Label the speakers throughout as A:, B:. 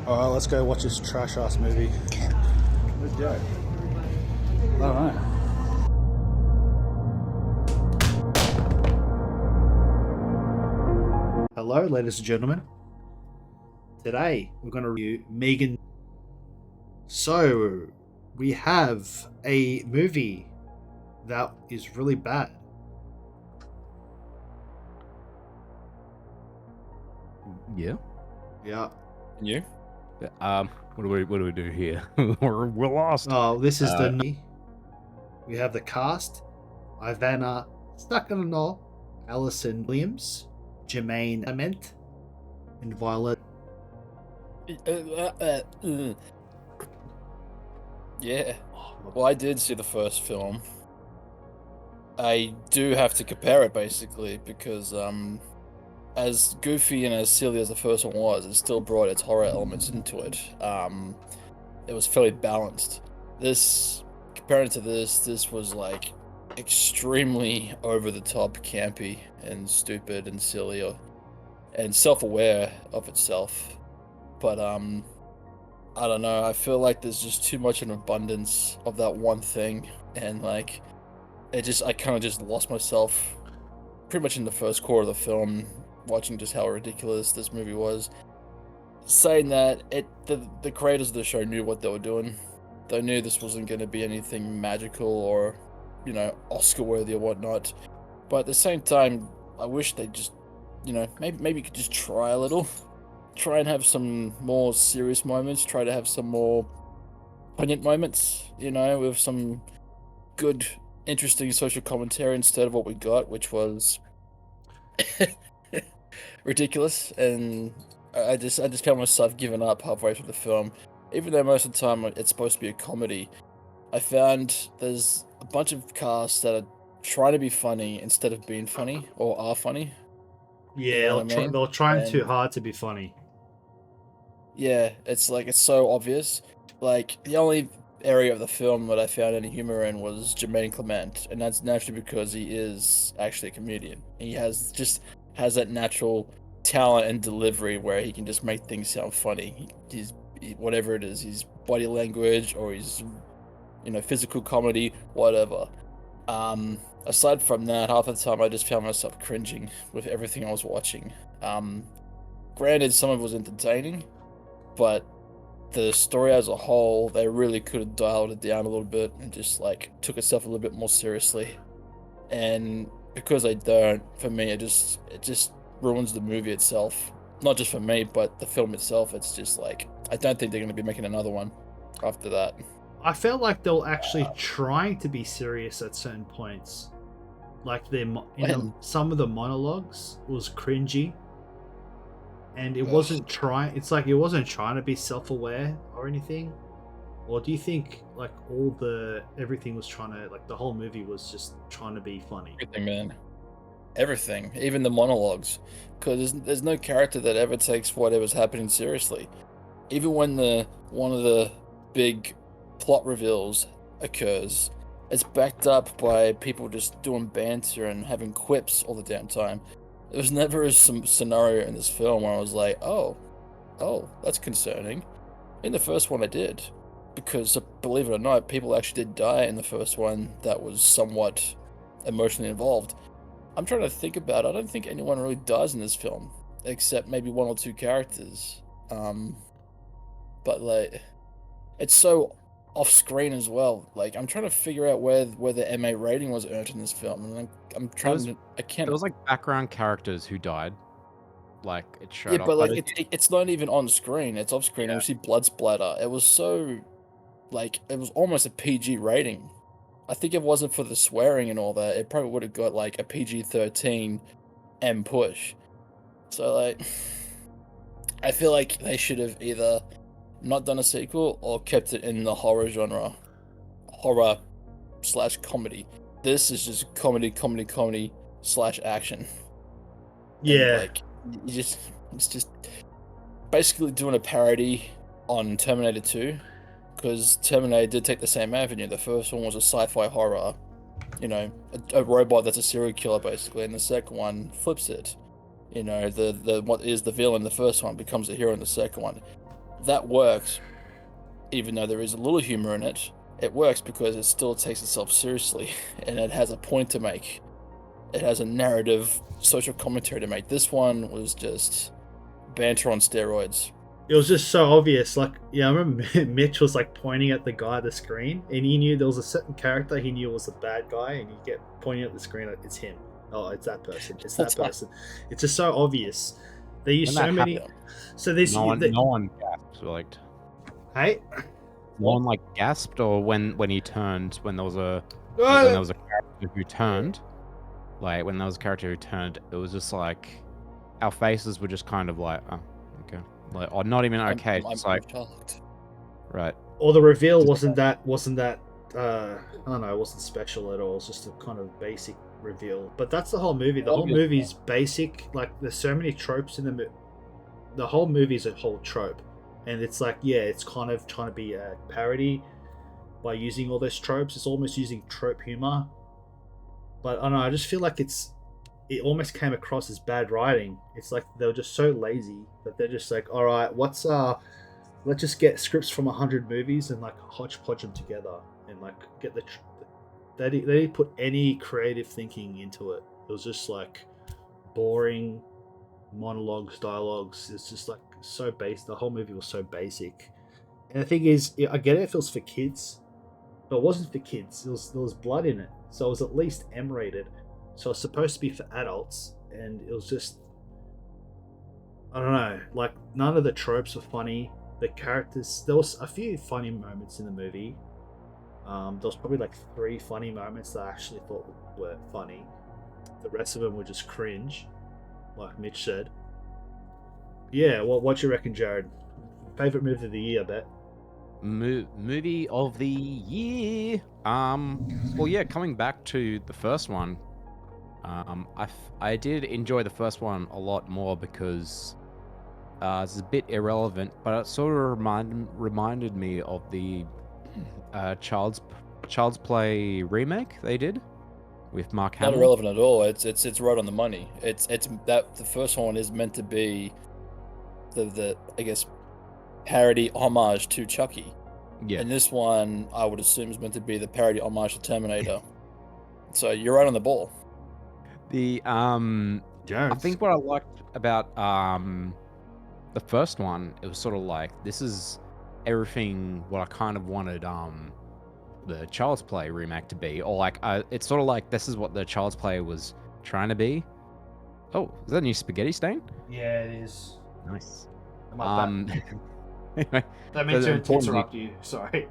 A: All right, let's go watch this trash ass movie.
B: Let's go.
A: All right. Hello, ladies and gentlemen. Today we're going to review Megan. So we have a movie that is really bad.
B: Yeah.
A: Yeah.
C: And you?
B: What do we do here? we're lost.
A: Oh, this is
B: Uh,
A: we have the cast: Ivana Stakhanov, Alison Williams, Jermaine Clement, and Violet.
C: Yeah. Well, I did see the first film. I do have to compare it basically because as goofy and as silly as the first one was, it still brought its horror elements into it. It was fairly balanced. This, compared to this was like extremely over the top, campy and stupid and silly, and self-aware of itself. But I don't know. I feel like there's just too much an abundance of that one thing, and like I kind of just lost myself pretty much in the first quarter of the film, watching just how ridiculous this movie was. Saying that, the creators of the show knew what they were doing. They knew this wasn't going to be anything magical or, Oscar worthy or whatnot. But at the same time, I wish they just, maybe you could just try a little. Try and have some more serious moments. Try to have some more poignant moments, with some good, interesting social commentary instead of what we got, which was ridiculous. And I just found myself giving up halfway through the film, even though most of the time it's supposed to be a comedy. I found there's a bunch of casts that are trying to be funny instead of being funny, or are funny.
A: Yeah,
C: what I mean?
A: they're trying
C: And
A: too hard to be funny.
C: yeah, it's like it's so obvious. Like the only area of the film that I found any humor in was Jermaine Clement, and that's naturally because he is actually a comedian. He has that natural talent and delivery where he can just make things sound funny. Whatever it is, his body language or his physical comedy, whatever. Aside from that, half the time I just found myself cringing with everything I was watching. Granted, some of it was entertaining, but the story as a whole, they really could have dialed it down a little bit and just like took itself a little bit more seriously. And because they don't, for me, it just ruins the movie itself. Not just for me, but the film itself. It's just like I don't think they're going to be making another one after that.
A: I felt like they were actually trying to be serious at certain points. Like some of the monologues was cringy, and it wasn't trying. It's like it wasn't trying to be self-aware or anything. Or do you think like everything was trying to, like, the whole movie was just trying to be funny?
C: Everything, man. Everything, even the monologues, because there's no character that ever takes whatever's happening seriously. Even when one of the big plot reveals occurs, it's backed up by people just doing banter and having quips all the damn time. There was never some scenario in this film where I was like, oh, that's concerning. In the first one I did, because believe it or not, people actually did die in the first one that was somewhat emotionally involved. I'm trying to think about it. I don't think anyone really dies in this film, except maybe one or two characters. But like, it's so off screen as well. Like, I'm trying to figure out where the MA rating was earned in this film, and I'm trying to. I can't.
B: There was like background characters who died. Like it showed
C: Yeah,
B: up.
C: but like it's not even on screen. It's off screen.
B: Yeah.
C: And you see blood splatter. It was so, like, it was almost a PG rating. I think if it wasn't for the swearing and all that, it probably would have got like a PG-13 M push. So like, I feel like they should have either not done a sequel or kept it in the horror genre, horror / comedy. This is just comedy / action.
A: Yeah.
C: And, like, it's just basically doing a parody on Terminator 2, because Terminator did take the same avenue. The first one was a sci-fi horror, a robot that's a serial killer basically, and the second one flips it. The what is the villain in the first one becomes a hero in the second one. that works, even though there is a little humor in it. It works because it still takes itself seriously, and it has a point to make. It has a narrative, social commentary to make. This one was just banter on steroids.
A: It was just so obvious. Like, yeah, I remember Mitch was like pointing at the guy at the screen, and he knew there was a certain character he knew was a bad guy, and he kept pointing at the screen like, it's him. Oh, it's that person. It's that person. It's just so obvious. They use so many.
C: Happened.
A: So this.
B: No one gasped. Like,
A: Hey.
B: no one like gasped, or when he turned, when there was a character who turned, like when there was a character who turned, it was just like our faces were just kind of like, oh, okay, like, or not even okay.
C: I'm
B: It's like,
C: shocked.
B: right.
A: Or the reveal wasn't that I don't know, it wasn't special at all. It's just a kind of basic reveal. But that's the whole movie. The whole movie's basic. Like, there's so many tropes in the movie. The whole movie's a whole trope. And it's like, yeah, it's kind of trying to be a parody by using all those tropes. It's almost using trope humor. But I don't know, I just feel like it almost came across as bad writing. It's like they were just so lazy that they're just like, all right, let's just get scripts from 100 movies and like hodgepodge them together and like get they didn't put any creative thinking into it. It was just like boring monologues, dialogues. It's just like so basic. The whole movie was so basic. And the thing is, I get it if it was for kids, but it wasn't for kids. There was blood in it, so it was at least M-rated. So it's supposed to be for adults, and it was just, I don't know, like none of the tropes were funny. The characters, there was a few funny moments in the movie. There was probably like 3 funny moments that I actually thought were funny. The rest of them were just cringe, like Mitch said. Yeah, what you reckon, Jared? Favorite movie of the year, I bet.
B: Movie of the year. Well, yeah, coming back to the first one, I did enjoy the first one a lot more because it's a bit irrelevant, but it sort of reminded me of the Child's Play remake they did with Mark Hamill.
C: Not irrelevant at all. It's right on the money. It's that the first one is meant to be the I guess parody homage to Chucky.
B: Yeah.
C: And this one I would assume is meant to be the parody homage to Terminator. So you're right on the ball.
B: The I think what I liked about the first one, it was sort of like, this is everything what I kind of wanted the Child's Play remake to be, or like it's sort of like this is what the Child's Play was trying to be. Oh, is that a new spaghetti stain?
A: Yeah, it is.
B: Nice.
A: Anyway, that means to interrupt you. Sorry.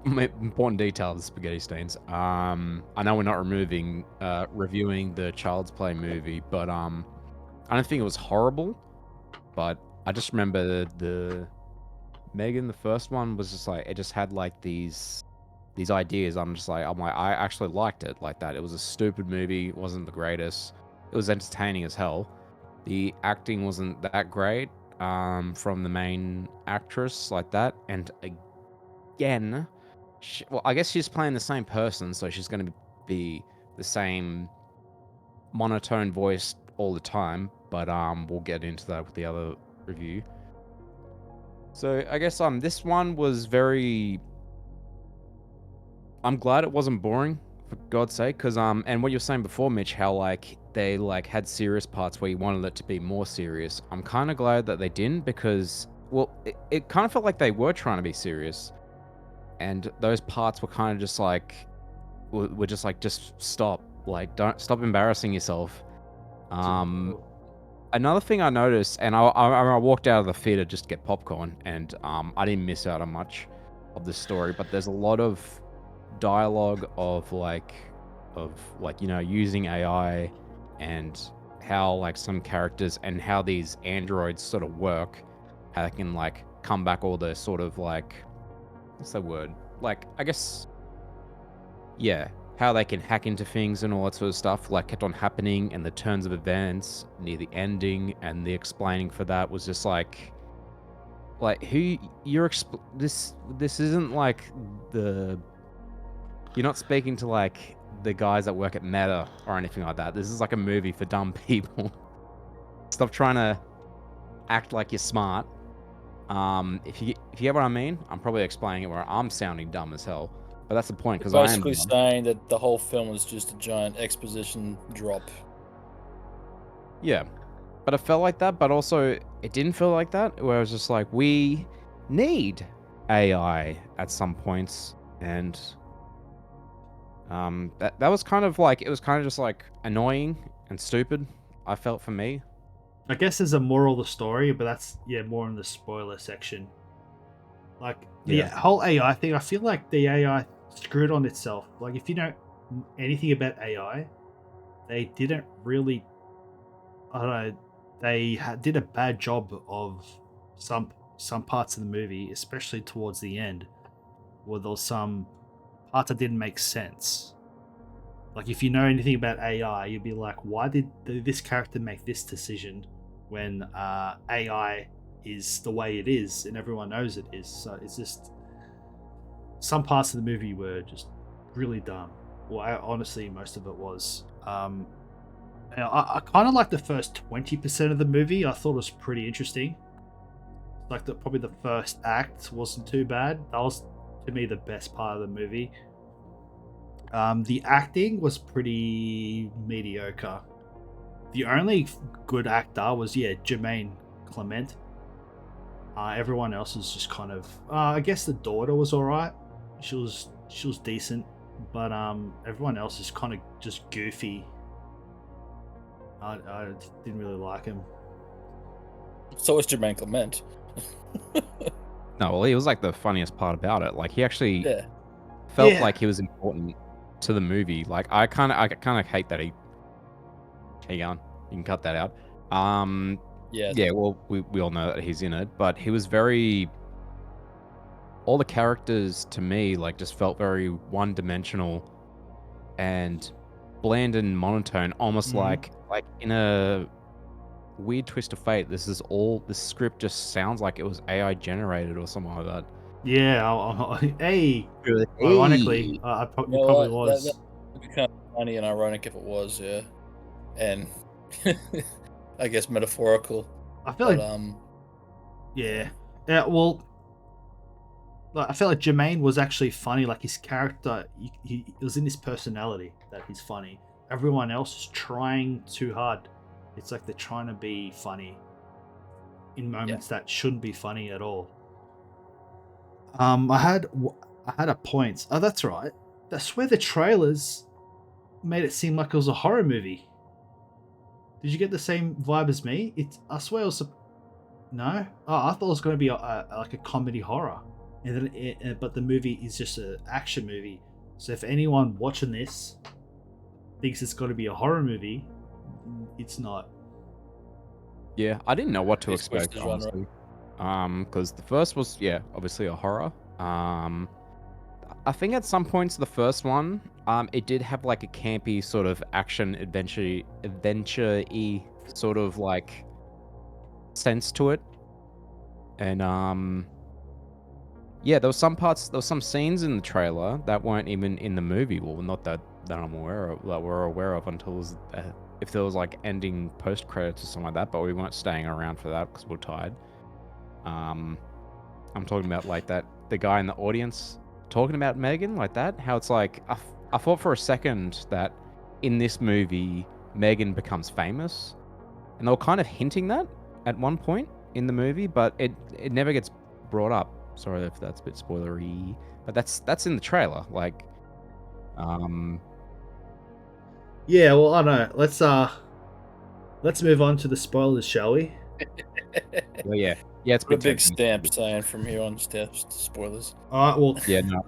B: Important detail of the spaghetti stains. I know we're not reviewing the Child's Play movie, but I don't think it was horrible. But I just remember the Megan, the first one, was just like, it just had like these ideas. I'm like, I actually liked it like that. It was a stupid movie. It wasn't the greatest. It was entertaining as hell. The acting wasn't that great from the main actress like that. And again, well, I guess she's playing the same person, so she's going to be the same monotone voice all the time. But we'll get into that with the other review. So I guess this one was very. I'm glad it wasn't boring, for God's sake, because and what you were saying before, Mitch, how like they like had serious parts where you wanted it to be more serious. I'm kind of glad that they didn't, because well, it kind of felt like they were trying to be serious, and those parts were kind of just like were just like, just stop, like don't stop embarrassing yourself. Another thing I noticed, and I walked out of the theater just to get popcorn, and I didn't miss out on much of the story, but there's a lot of dialogue of like you know, using AI and how like some characters and how these androids sort of work, how they can like come back all the sort of like, what's the word, like I guess, yeah, how they can hack into things and all that sort of stuff, like kept on happening, and the turns of events near the ending and the explaining for that was just like who you're this isn't like you're not speaking to like the guys that work at Meta or anything like that. This is like a movie for dumb people. Stop trying to act like you're smart If you get what I mean, I'm probably explaining it where I'm sounding dumb as hell, but that's the point
C: You're
B: because I am
C: basically
B: dumb.
C: saying that the whole film was just a giant exposition drop.
B: Yeah, but it felt like that, but also it didn't feel like that. Where it was just like we need AI at some points, and that was kind of like it was kind of just like annoying and stupid. I felt for me.
A: I guess there's a moral of the story, but that's more in the spoiler section. Like the
B: Yeah.
A: whole AI thing, I feel like the AI screwed on itself. Like if you know anything about AI, they didn't really. I don't know. They did a bad job of some parts of the movie, especially towards the end, where there was some parts that didn't make sense. Like if you know anything about AI, you'd be like, why did this character make this decision when AI is the way it is and everyone knows it is? So it's just some parts of the movie were just really dumb. Well, honestly, most of it was. I kind of like the first 20% of the movie. I thought it was pretty interesting. Like probably the first act wasn't too bad. That was to me the best part of the movie. The acting was pretty mediocre. The only good actor was Jermaine Clement. Everyone else was just kind of. I guess the daughter was alright. She was decent, but everyone else is kind of just goofy. I didn't really like him.
C: So was Jermaine Clement.
B: No, well, he was like the funniest part about it. Like he actually
C: Yeah.
B: felt
A: Yeah.
B: like he was important to the movie. Like I kind of hate that he. Hang on, you can cut that out.
C: Yes.
B: Yeah, well, we all know that he's in it, but he was very. All the characters to me like just felt very one-dimensional and bland and monotone, almost
A: Mhm.
B: like in a weird twist of fate. This script just sounds like it was AI generated or something like that.
A: Yeah. Hey. Ironically,
B: Hey.
A: it probably
C: That
A: was.
C: would be kind of funny and ironic if it was, yeah. And I guess metaphorical.
A: I feel
C: But
A: like yeah. Yeah. Well, like, I felt like Jermaine was actually funny. Like his character, he it was in his personality that he's funny. Everyone else is trying too hard. It's like they're trying to be funny in moments that shouldn't be funny at all. I had a point. Oh, that's right. I swear the trailers made it seem like it was a horror movie. Did you get the same vibe as me? I swear it was. No. Oh, I thought it was going to be like a comedy horror, and then but the movie is just an action movie. So if anyone watching this thinks it's going to be a horror movie, it's not.
B: Yeah, I didn't know what to
C: He switched
B: expect,
C: the genre.
B: honestly. Because the first was, yeah, obviously a horror. I think at some points the first one, it did have like a campy sort of action adventure-y sort of like sense to it. And yeah, there was some scenes in the trailer that weren't even in the movie. Well, not that I'm aware of, that we're aware of until if there was like ending post credits or something like that. But we weren't staying around for that because we're tired. I'm talking about like the guy in the audience talking about Megan like that. How it's like I thought for a second that in this movie Megan becomes famous, and they were kind of hinting that at one point in the movie, but it never gets brought up. Sorry if that's a bit spoilery, but that's in the trailer. Like,
A: Yeah. Well, I don't know. Let's move on to the spoilers, shall we?
B: well, yeah, it's
C: Put a
B: been
C: big
B: tempting.
C: stamp saying from here on spoilers.
A: All right. Well.
B: Yeah, no,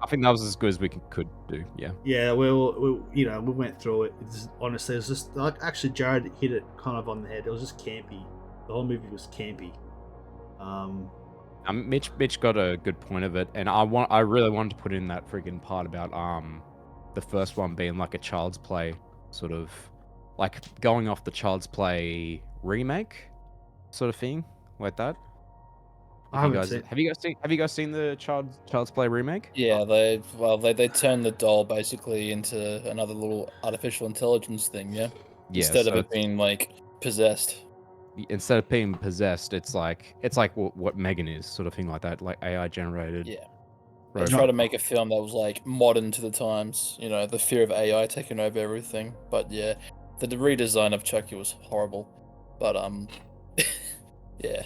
B: I think that was as good as we could do. Yeah.
A: Yeah, we went through it. Honestly, it was just like actually Jared hit it kind of on the head. It was just campy. The whole movie was campy.
B: Mitch got a good point of it, and I really wanted to put in that freaking part about the first one being like a Child's Play sort of like going off the Child's Play remake sort of thing like that.
A: I haven't seen.
B: Have you guys seen the Child's Play remake?
C: Yeah, they turned the doll basically into another little artificial intelligence thing, yeah?
B: Yeah,
C: Instead of
B: so
C: it being like possessed.
B: instead of being possessed, it's like what Megan is, sort of thing like that, like AI generated.
C: Yeah. They
B: robot.
C: tried to make a film that was like modern to the times, you know, the fear of AI taking over everything. But yeah, the redesign of Chucky was horrible. But yeah.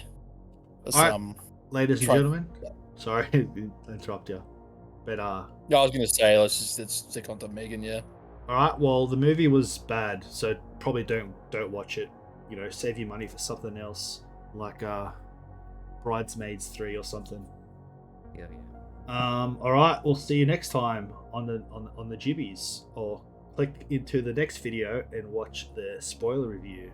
C: It's,
A: Alright, ladies and
C: try-
A: gentlemen. Sorry to interrupt you. But
C: Yeah, I was gonna say let's stick on to Megan, yeah.
A: alright, well the movie was bad, so probably don't watch it. You know, save your money for something else. Like Bridesmaids 3 or something.
B: Yeah.
A: Alright, we'll see you next time on the Jibbies. Or click into the next video and watch the spoiler review.